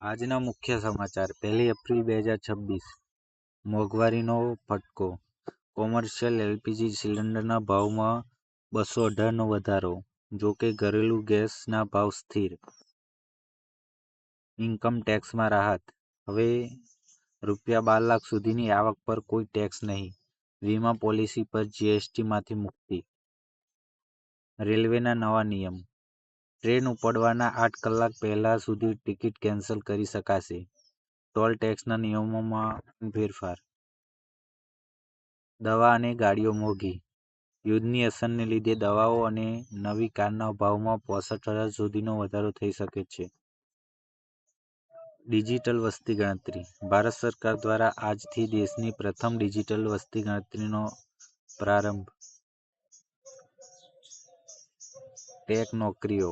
આજના મુખ્ય સમાચાર 1 એપ્રિલ 2026 મોંઘવારીનો ફટકો, કોમર્શિયલ એલપીજી સિલિન્ડરના ભાવમાં 218નો વધારો, જોકે ઘરેલું ગેસના ભાવ સ્થિર. ઇન્કમ ટેક્સમાં રાહત, હવે રૂ2 લાખ સુધીની આવક પર કોઈ ટેક્સ નહીં. વીમા પોલિસી પર જીએસટીમાંથી મુક્તિ. રેલવેના નવા નિયમ, ટ્રેન ઉપડવાના 8 કલાક પહેલા સુધી ટિકિટ કેન્સલ કરી શકાશે. ટોલ ટેક્સના નિયમોમાં ફેરફાર. દવા અને ગાડીઓ મોંઘી, યુદ્ધની અસરને લીધે દવાઓ અને નવી કારના ભાવમાં 65,000 સુધીનો વધારો થઈ શકે છે. ડિજિટલ વસ્તી ગણતરી, ભારત સરકાર દ્વારા આજથી દેશની પ્રથમ ડિજિટલ વસ્તી ગણતરીનો પ્રારંભ. ટેક નોકરીઓ,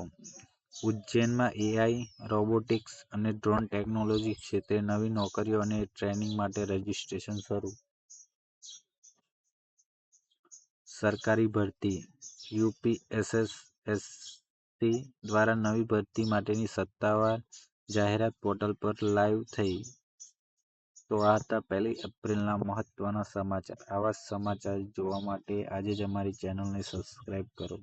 ઉજ્જૈનમાં એઆઈ, રોબોટિક્સ અને ડ્રોન ટેકનોલોજી ક્ષેત્રે નવી નોકરીઓ અને ટ્રેનિંગ માટે રજિસ્ટ્રેશન શરૂ. સરકારી ભરતી, યુપીએસએસસી દ્વારા નવી ભરતી માટેની સત્તાવાર જાહેરાત પોર્ટલ પર લાઈવ થઈ. તો આ હતા 1 એપ્રિલના મહત્વના સમાચાર. આવા સમાચાર જોવા માટે આજે જ અમારી ચેનલને સબસ્ક્રાઈબ કરો.